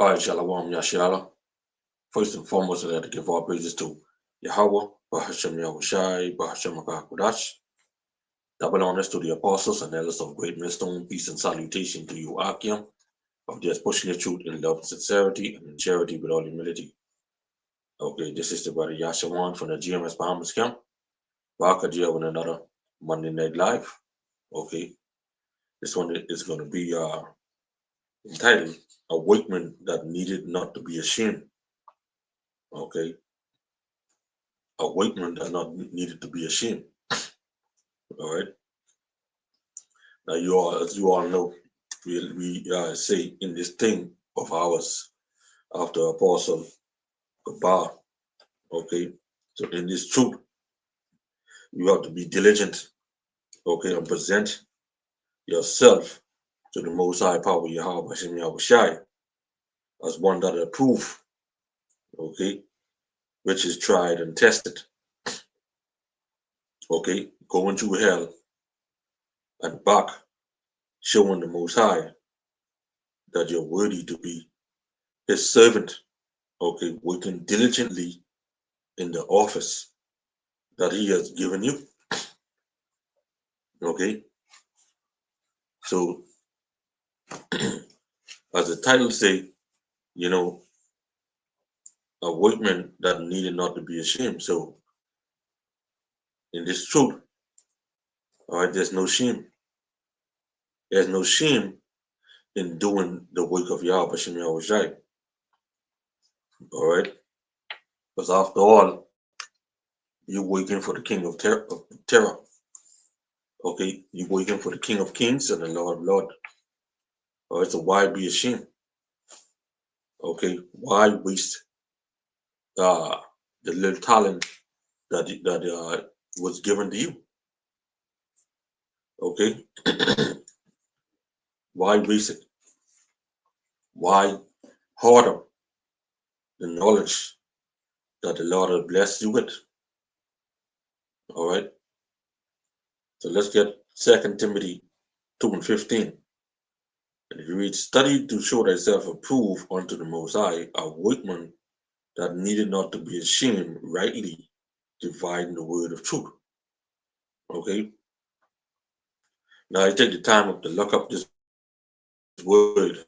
All right, Shalom Yasharahla. First and foremost, I'd like to give all praises to Yahweh, Bahashem Yahushai, Bahashem Akakudash. Double honors to the apostles and elders of Great Millstone. Peace and salutation to you, Akim, of just pushing the truth in love and sincerity and in charity with all humility. Okay, this is the brother Yashawan from the GMS Bahamas Camp. Back again with another Monday Night Live. Okay, this one is going to be entitled A Workman That Needed Not to Be Ashamed. Okay, a workman that not needed to be ashamed. All right. Now, as you all know, we say in this thing of ours after Apostle Gabar. Okay. So in this truth, you have to be diligent. Okay, and present yourself to the Most High Power Yahweh Hashem Yahushai as one that approve. Okay, which is tried and tested. Okay, going through hell and back, showing the Most High that you're worthy to be His servant. Okay, working diligently in the office that He has given you. Okay, so as the title say, you know, a workman that needed not to be ashamed. So in this truth, all right, there's no shame. There's no shame in doing the work of Yahweh Shem Yahushai. All right, because after all, you're working for the King of Terror. Okay, you're working for the King of Kings and the Lord of Lords. All right, so why be ashamed? Okay, why waste the little talent that was given to you? Okay, why waste it? Why hoard the knowledge that the Lord has blessed you with? All right, so let's get 2 Timothy 2:15. And if you read, study to show thyself approved unto the Most High, a workman that needed not to be ashamed, rightly dividing the word of truth. Okay. Now I take the time up to look up this word,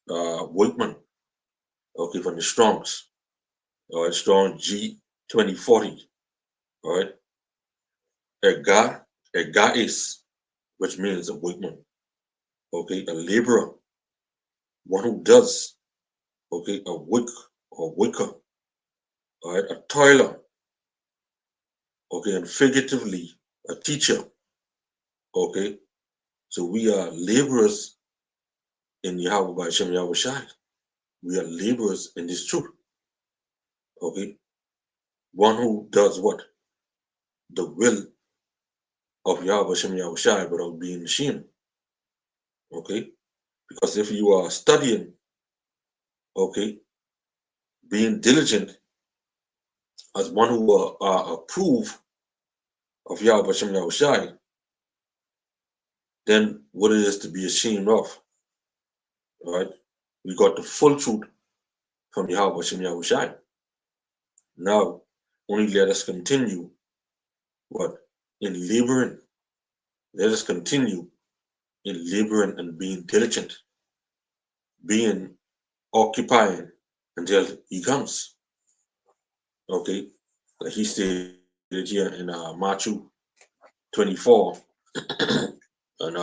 workman. Okay, from the Strongs. All right, Strong G2040. All right, a is, which means a workman. Okay, a laborer, one who does. Okay, a work or worker. All right, a toiler. Okay, and figuratively, a teacher. Okay, so we are laborers in Yahweh by Shem Yahushai. We are laborers in this truth. Okay, one who does what? The will of Yahweh Shem Yahushai without being ashamed. Okay, because if you are studying, okay, being diligent as one who approve of Yahweh Shem Yahushai, then what it is to be ashamed of? All right, we got the full truth from Yahweh Shem Yahushai. Now, only let us continue what? In laboring. Let us continue in laboring and being diligent, being occupying until He comes. Okay, like He stated here in Matthew 24 and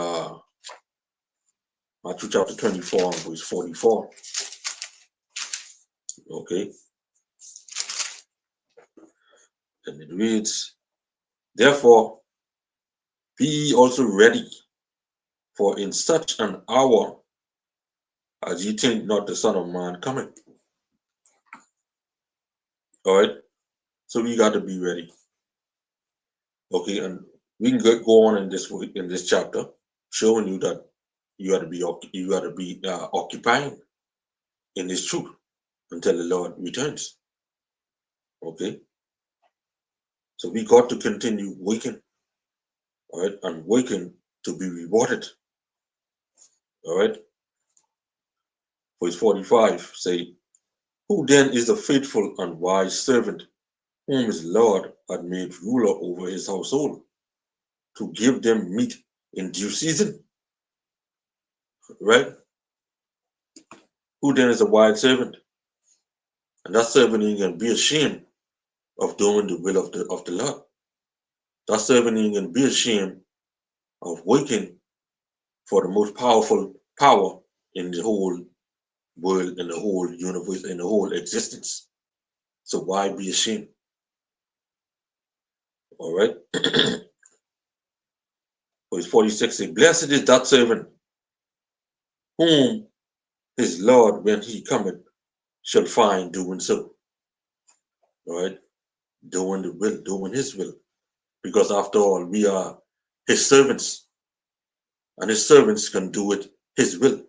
Matthew chapter 24 verse 44. Okay, and it reads, therefore be ye also ready, for in such an hour as ye think not the Son of Man coming. All right, so we got to be ready. Okay, and we can go on in this chapter, showing you that you got to be occupying in this truth until the Lord returns. Okay, so we got to continue working. All right, and working to be rewarded. All right, Verse 45 say, who then is the faithful and wise servant whom his Lord had made ruler over his household, to give them meat in due season? Right? Who then is a wise servant? And that servant ain't gonna be ashamed of doing the will of the Lord. That servant ain't gonna be ashamed of working for the most powerful power in the whole world, in the whole universe, in the whole existence. So why be ashamed? All right. Verse 46 says, blessed is that servant whom his Lord, when he cometh, shall find doing so. All right. Doing the will, doing his will. Because after all, we are his servants, and his servants can do it his will.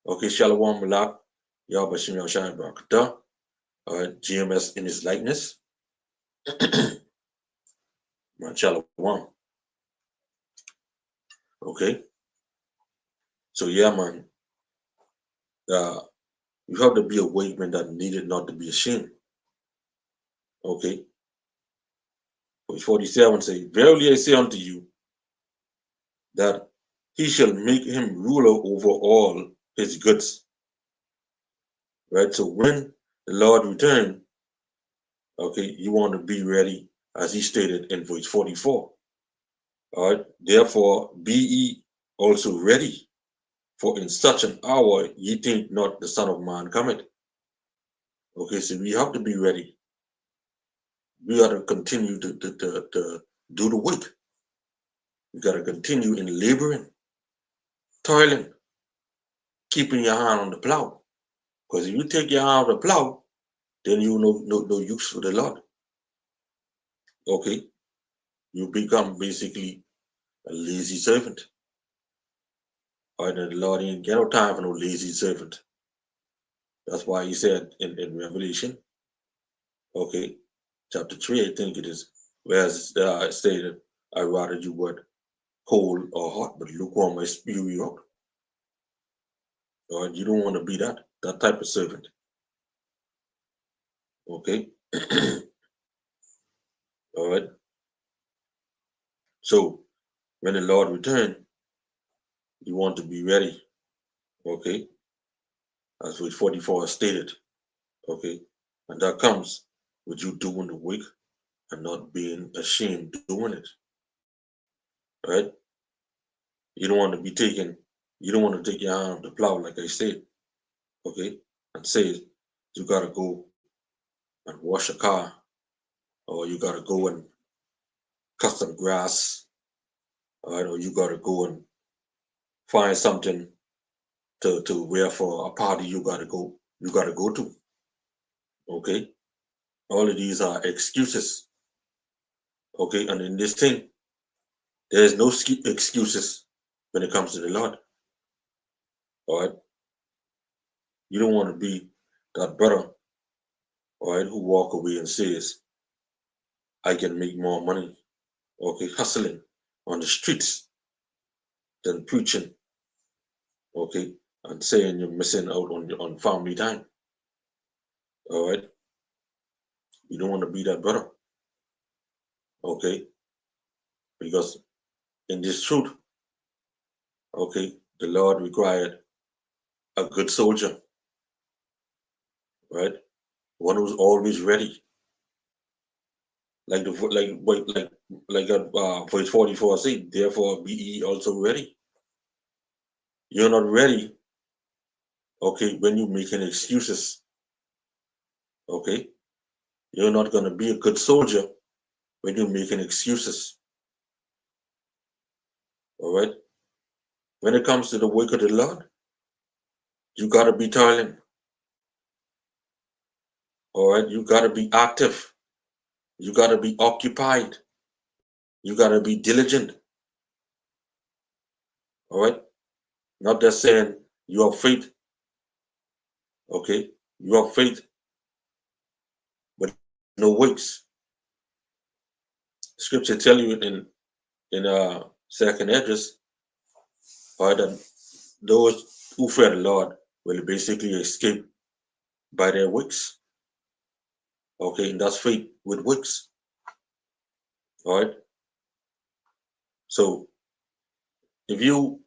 Okay, Shalom Malak, Yahweh Shai Barakatah. All right, GMS in his likeness. Man, Shalom. Okay, so yeah, man. You have to be a workman that needed not to be ashamed. Okay. Verse 47 say, verily I say unto you, that he shall make him ruler over all his goods. Right? So when the Lord return, okay, you want to be ready, as he stated in verse 44. All right. Therefore, be ye also ready, for in such an hour ye think not the Son of Man cometh. Okay, so we have to be ready. We got to continue to do the work. We got to continue in laboring, toiling, keeping your hand on the plow. Because if you take your hand on the plow, then you no use for the Lord. Okay, you become basically a lazy servant. All right, and the Lord ain't got no time for no lazy servant. That's why he said in Revelation, okay, chapter 3, I think it is, where it stated, I rather you would cold or hot, but lukewarm I spew you out. All right, you don't want to be that type of servant. Okay. All right. So when the Lord return, you want to be ready. Okay. As verse 44 stated. Okay. And that comes with you doing the work and not being ashamed doing it. Right? You don't want to be taking, you don't want to take your hand off the plow, like I said. Okay. And say you gotta go and wash a car, or you gotta go and cut some grass, all right, or you gotta go and find something to wear for a party you gotta go to. Okay. All of these are excuses. Okay. And in this thing, there's no excuses when it comes to the Lord. All right. You don't want to be that brother, all right, who walk away and says, I can make more money, okay, hustling on the streets than preaching, okay, and saying you're missing out on family time. All right. You don't want to be that brother. Okay. Because in this truth, okay, the Lord required a good soldier, right? One who's always ready. Like the verse 44 say, therefore be ye also ready. You're not ready, okay, when you're making excuses. Okay. You're not gonna be a good soldier when you're making excuses. All right. When it comes to the work of the Lord, you gotta be toiling. All right, you gotta be active. You gotta be occupied. You gotta be diligent. All right. Not just saying you have faith. Okay. You have faith, but no works. Scripture tell you in second address, all right, that those who fear the Lord will basically escape by their wicks. Okay, and that's faith with wicks. All right. So if you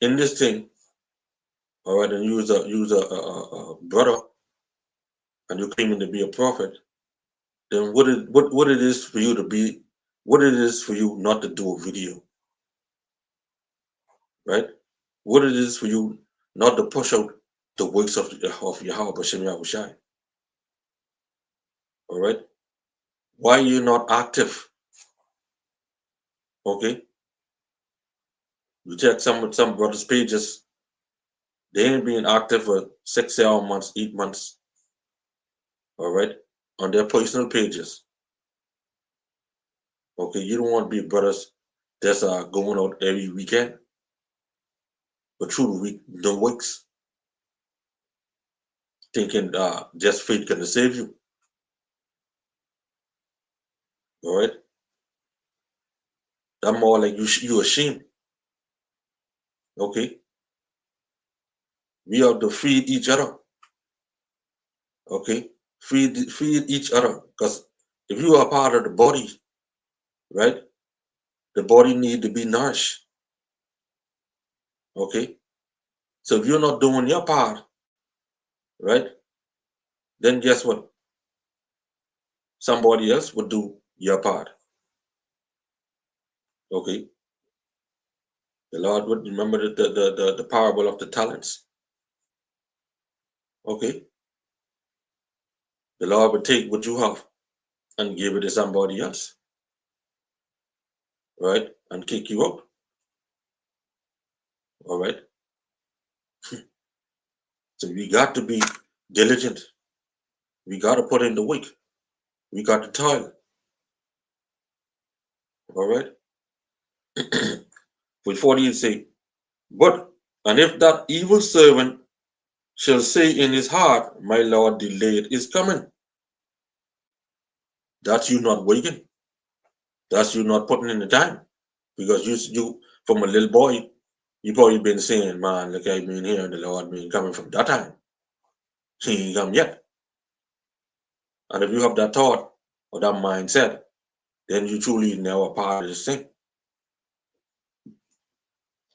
in this thing, all right, and use a brother, and you're claiming to be a prophet, then what it is for you to be, what it is for you not to do a video, right? What it is for you not to push out the works of Yahweh Bashem Yahushai, all right? Why are you not active? Okay, you check some brothers' pages, they ain't being active for 6 7 months, 8 months, all right, on their personal pages. Okay, you don't want to be brothers that's going out every weekend, but through the week, no weeks, thinking just faith can save you. All right, that more like you ashamed. Okay, we have to feed each other. Okay, feed each other, because if you are part of the body, right, the body need to be nourished. Okay, so if you're not doing your part, right, then guess what? Somebody else would do your part. Okay, the Lord would remember the parable of the talents. Okay, the Lord would take what you have and give it to somebody else, right, and kick you out. All right, so we got to be diligent. We got to put in the work. We got to toil. All right. Verse 40 say, but and if that evil servant shall say in his heart, my Lord delayed is coming. That's you not waiting. That's you not putting in the time. Because you from a little boy, you probably been saying, man, look, I've been here, the Lord been coming from that time. He ain't come yet. And if you have that thought or that mindset, then you truly never part of this thing.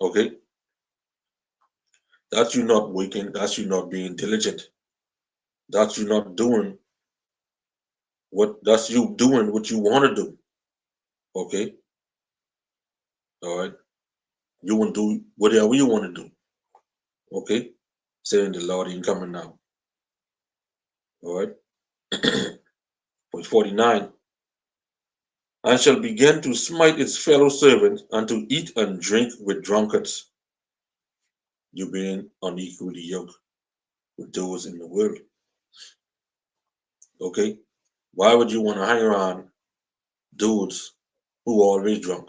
Okay? That's you not waiting, that's you not being diligent. That's you not doing that's you doing what you want to do. Okay? All right. You want to do whatever you want to do. Okay? Saying the Lord ain't coming now. All right? Verse 49. And shall begin to smite its fellow servants and to eat and drink with drunkards. You being unequally yoked with those in the world. Okay? Why would you want to hang around dudes who are always drunk?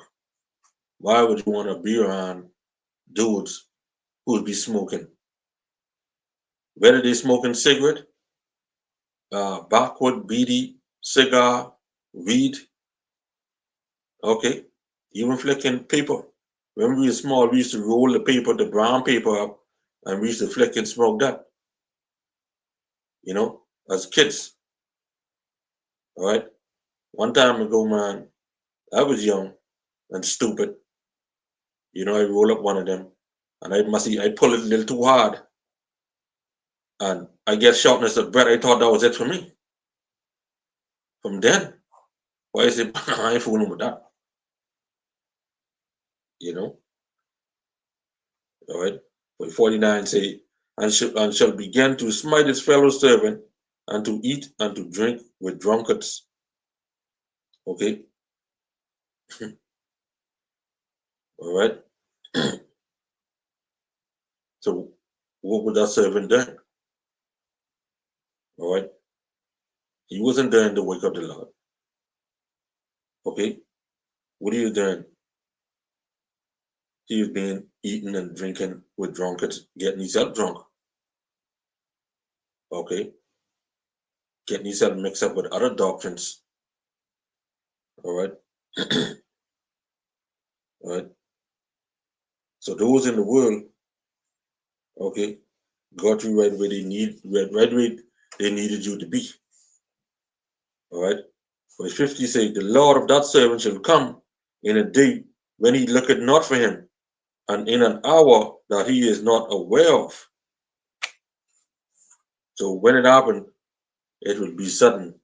Why would you want to be around dudes who would be smoking? Whether they smoking cigarette, backward, beady, cigar, weed, okay, even flicking paper. When we were small, we used to roll the paper, the brown paper up, and we used to flick and smoke that, as kids. All right. One time ago, man, I was young and stupid. I roll up one of them, and I pull it a little too hard, and I get shortness of breath. I thought that was it for me. From then, why is it I ain't fooling with that? You know. All right. But 49 say, and shall begin to smite his fellow servant, and to eat and to drink with drunkards. Okay. All right. So what was that servant doing? All right. He wasn't doing the work of the Lord. Okay. What are you doing? He was being eating and drinking with drunkards, getting himself drunk. Okay. Getting himself mixed up with other doctrines. All right. All right. So those in the world, okay, got you right where right where they needed you to be. All right. Verse 50 says, the Lord of that servant shall come in a day when he looketh not for him, and in an hour that he is not aware of. So when it happened, it will be sudden,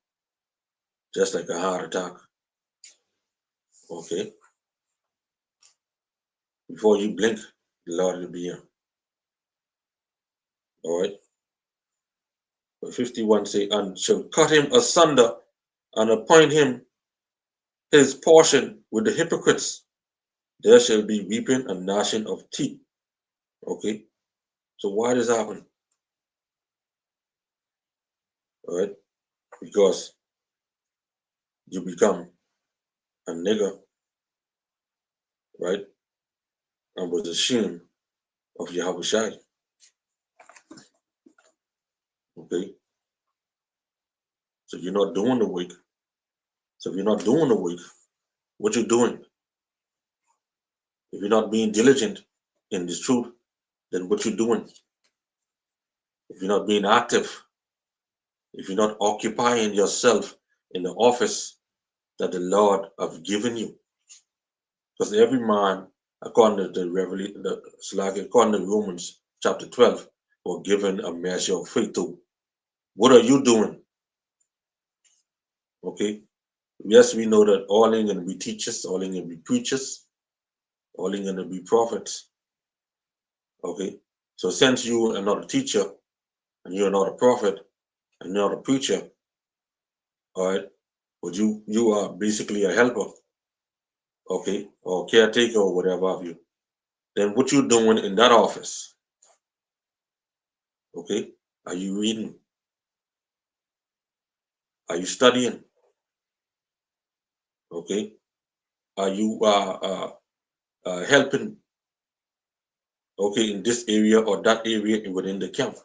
just like a heart attack. Okay. Before you blink, the Lord will be here. All right. Verse 51 say, and shall cut him asunder and appoint him his portion with the hypocrites. There shall be weeping and gnashing of teeth. Okay. So why does this happen? All right. Because you become a nigger, right? And was ashamed of Yahweh Shai. Okay. So you're not doing the work. So if you're not doing the work, what you're doing? If you're not being diligent in this truth, then what you're doing? If you're not being active, if you're not occupying yourself in the office that the Lord have given you. Because every man, according to according to Romans chapter 12, were given a measure of faith too. What are you doing? Okay. Yes, we know that all ain't gonna be teachers, all ain't gonna be preachers, all ain't gonna be prophets. Okay. So since you are not a teacher and you're not a prophet and you're not a preacher, all right, but you are basically a helper, okay, or caretaker or whatever of you. Then what you doing in that office? Okay. Are you reading? Are you studying? Okay. Are you helping? Okay, in this area or that area within the camp.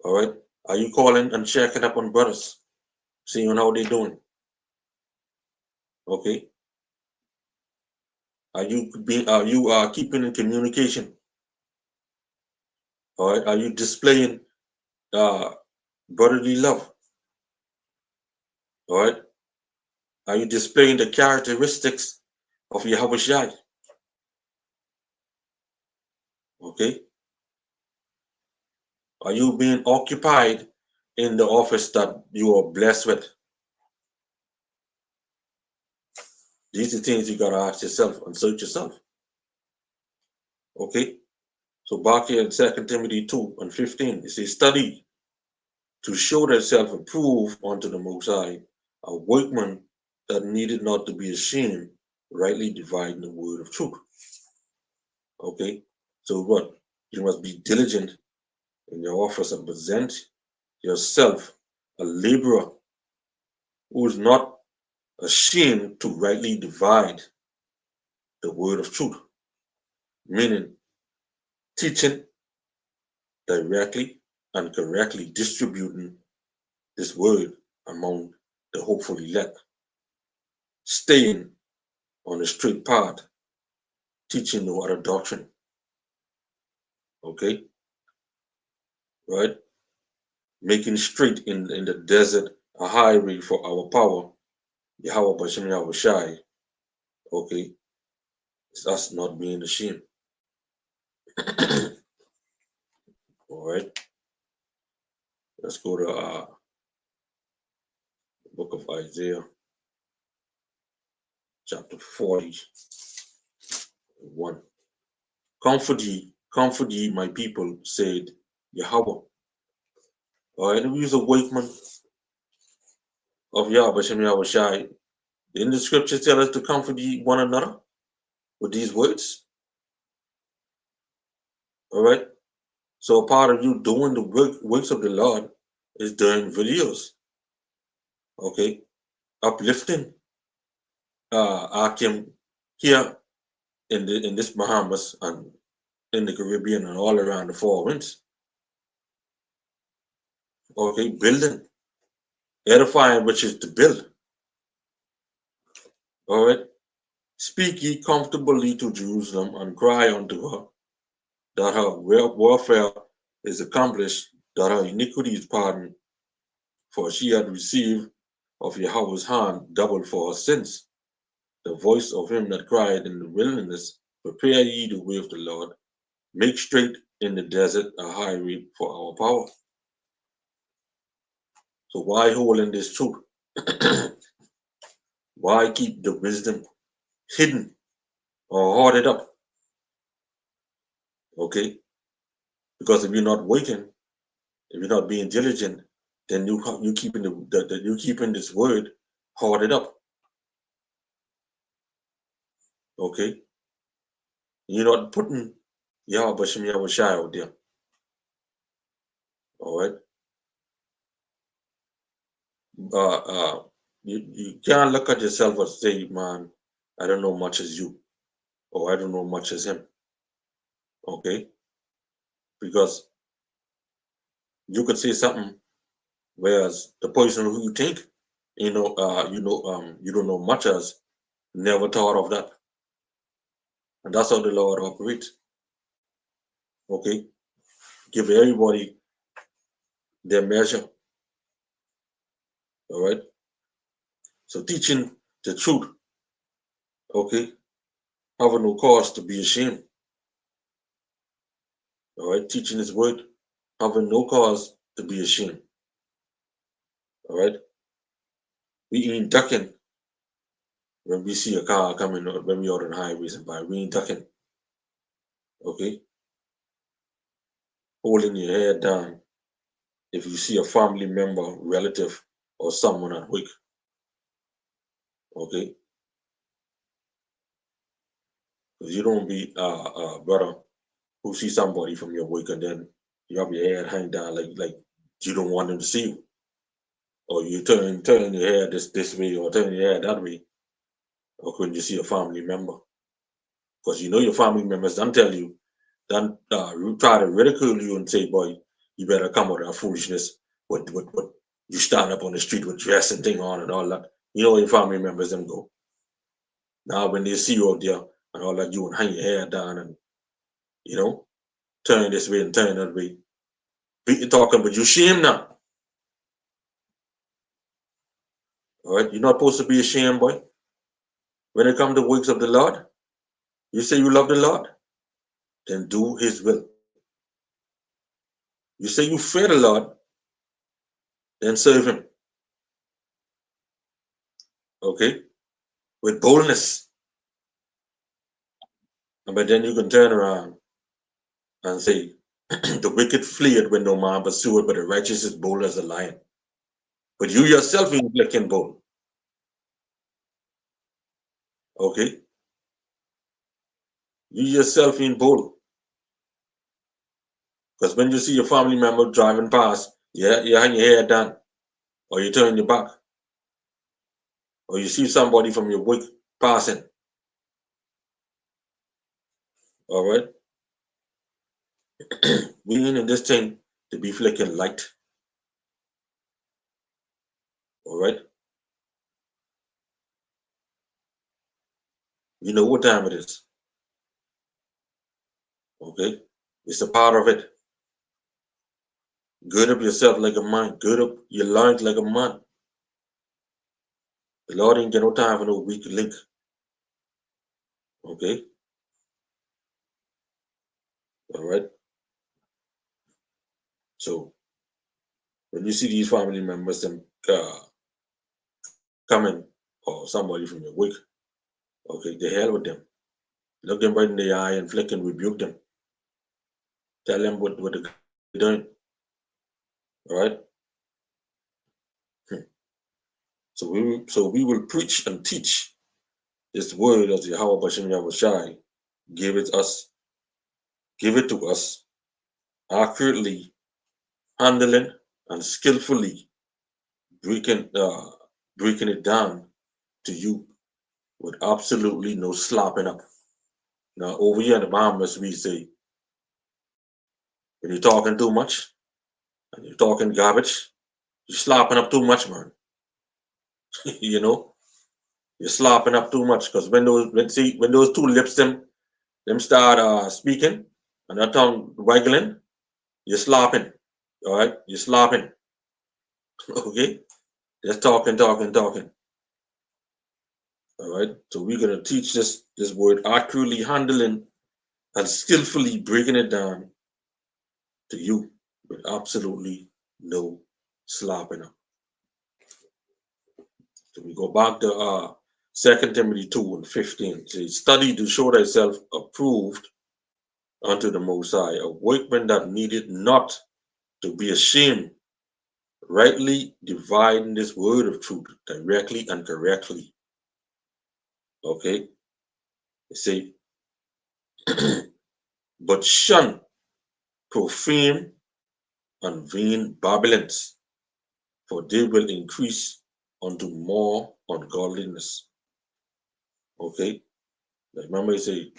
All right. Are you calling and checking up on brothers, seeing how they're doing? Okay. Are you keeping in communication? All right. Are you displaying uh, brotherly love? All right. Are you displaying the characteristics of Yahweh Shai? Okay. Are you being occupied in the office that you are blessed with? These are things you gotta ask yourself and search yourself. Okay. So back here in 2 Timothy 2 and 15, it says, study to show thyself approved unto the Most High, a workman that needed not to be ashamed, rightly dividing the word of truth. Okay. So what? You must be diligent in your office and present yourself a laborer who is not ashamed to rightly divide the word of truth, meaning teaching directly and correctly distributing this word among the hopeful elect, staying on the straight path, teaching no other doctrine. Okay, right? Making straight in the desert a highway for our power, Yahweh Bashem Yahweh Shai. Okay, it's us not being ashamed. All right, let's go to the book of Isaiah, chapter 41. Comfort ye, my people, said Yahweh. All right, we use a workman of Yahweh Bashem Yahweh Shai. Didn't the scriptures tell us to comfort ye one another with these words? All right. So a part of you doing the works of the Lord is doing videos. Okay. Uplifting Akim here in this Bahamas and in the Caribbean and all around the four winds. Okay, building, edifying, which is to build. All right. Speak ye comfortably to Jerusalem and cry unto her that her warfare is accomplished, that her iniquity is pardoned, for she had received of Yahweh's hand double for her sins. The voice of him that cried in the wilderness, prepare ye the way of the Lord, make straight in the desert a highway for our power. So why hold in this truth? Why keep the wisdom hidden or hoarded up? Okay? Because if you're not waiting, if you're not being diligent, then you keeping you keeping this word hoarded up. Okay? You're not putting Yahweh Shem Yahweh Shai out there. All right? You can't look at yourself and say, man, I don't know much as you, or I don't know much as him. Okay? Because you could say something, whereas the person who you think, you don't know much as, never thought of that. And that's how the Lord operates. Okay? Give everybody their measure. All right? So teaching the truth, okay, having no cause to be ashamed. All right, teaching his word, having no cause to be ashamed. All right, we ain't ducking when we see a car coming, when we are on highways and by. We ain't ducking. Okay, holding your head down if you see a family member, relative, or someone at work. Okay, because you don't be brother who see somebody from your work and then you have your head hang down like you don't want them to see you, or you turn your head this way or turn your head that way, or when you see a family member, because you know your family members don't tell you, don't try to ridicule you and say, boy, you better come with that foolishness. What you stand up on the street with dress and thing on and all that. You know your family members them go. Now when they see you out there and all that, you would hang your hair down and you know turn this way and turn that way. Be talking, but you shame now. All right, you're not supposed to be ashamed, boy. When it comes to works of the Lord, you say you love the Lord, then do His will. You say you fear the Lord, then serve Him. Okay, with boldness. But then you can turn around and say, the wicked fleeth when no man pursueth, but the righteous is bold as a lion. But you yourself ain't looking bold. Okay? You yourself ain't bold. Because when you see your family member driving past, you hang your head down, or you turn your back, or you see somebody from your work passing. All right? We ain't in this thing to be flicking light. All right? You know what time it is. Okay? It's a part of it. Gird up yourself like a man. Gird up your loins like a man. The Lord ain't got no time for no weak link. Okay? All right? So when you see these family members them coming, or somebody from your work, okay, the hell with them. Look them right in the eye and flick and rebuke them. Tell them what they're doing. All right? So we will preach and teach this word of Yahweh Bashem Yahushai. Give it to us accurately, handling and skillfully breaking breaking it down to you with absolutely no slapping up. Now over here in the Bahamas we say, when you're talking too much and you're talking garbage, you're slapping up too much, man. You know, you're slapping up too much because when those two lips them start speaking, and that tongue waggling, you're slopping. All right, you're slopping. Okay, just talking, talking, talking. All right, so we're gonna teach this word accurately handling and skillfully breaking it down to you with absolutely no slopping up. So we go back to 2 Timothy 2 and 15. It says, study to show thyself approved unto the Most High, a workman that needed not to be ashamed, rightly dividing this word of truth directly and correctly. Okay, you see, but shun profane and vain babblings, for they will increase unto more ungodliness. Okay, remember, you say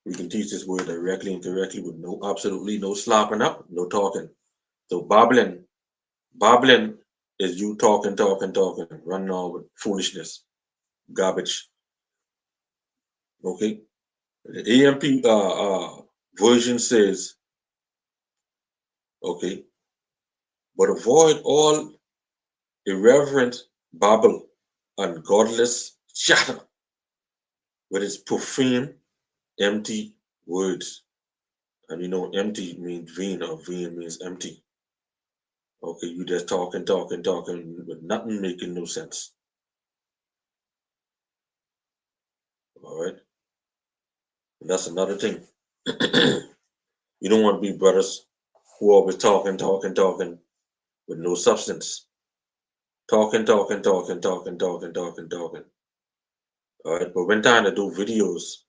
we can teach this word directly and correctly with no absolutely no slapping up, no talking. So babbling is you talking, talking, talking, running on with foolishness, garbage. Okay, the AMP version says, okay, but avoid all irreverent babble and godless chatter with its profane, empty words. And you know, empty means vain, or vain means empty. Okay, you just talking, talking, talking, with nothing making no sense. All right, and that's another thing. You don't want to be brothers who always talking, talking, talking with no substance. Talking, talking, talking, talking, talking, talking, talking. All right, but when time to do videos,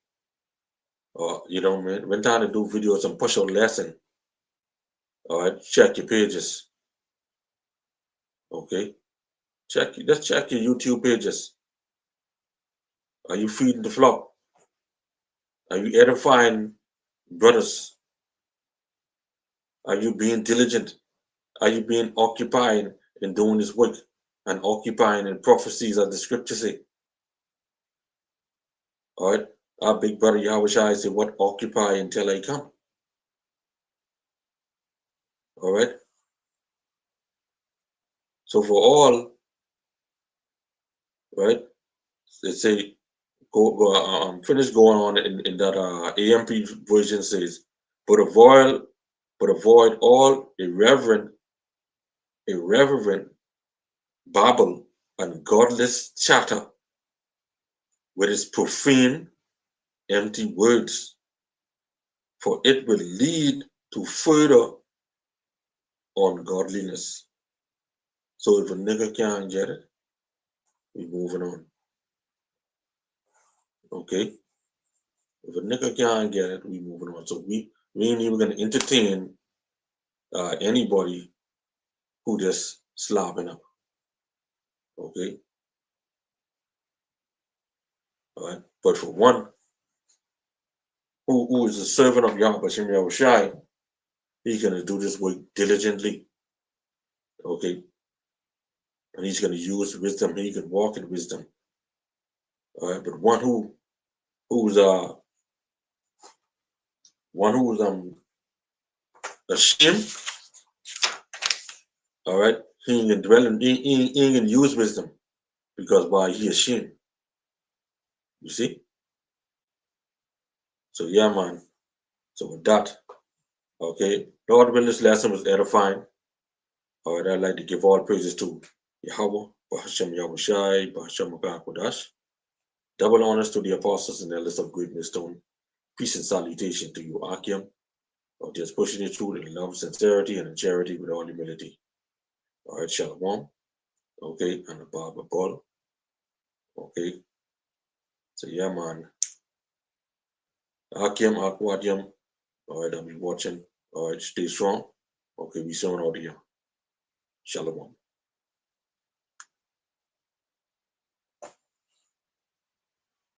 or you know, man, when time to do videos and push out lesson, all right, check your pages. Okay, just check your YouTube pages. Are you feeding the flock? Are you edifying brothers? Are you being diligent? Are you being occupied in doing this work and occupying in prophecies as the scriptures say? All right, our big brother Yahweh Shai said, what occupy until I come? All right, so for all, right, they say, finish going on in that AMP version says, but avoid all irreverent babble and godless chatter with its profane, empty words, for it will lead to further ungodliness. So if a nigga can't get it, we moving on. Okay? If a nigga can't get it, we moving on. So we ain't even gonna entertain anybody who just slopping up. Okay? All right. But for one who is a servant of Yahweh Shem Yahushai, he's gonna do this work diligently. Okay. And he's gonna use wisdom, he can walk in wisdom. All right, but who's ashamed, all right, he ain't gonna dwell in, he ain't gonna use wisdom because why he ashamed. You see? So yeah, man. So with that, okay, Lord, when this lesson was edifying, all right, I'd like to give all praises to Yahweh, Bahashem Yahushai, Bahashem Kodash. Double honors to the apostles and elders of Great Millstone. Peace and salutation to you, Akim, of just pushing it through in love, sincerity, and in charity with all humility. All right, Shalom. Okay, and the Baba Ball. Okay, so yeah, man. Akim, Akwadium. All right, I'll be watching. All right, stay strong. Okay, we soon out here. Shalom.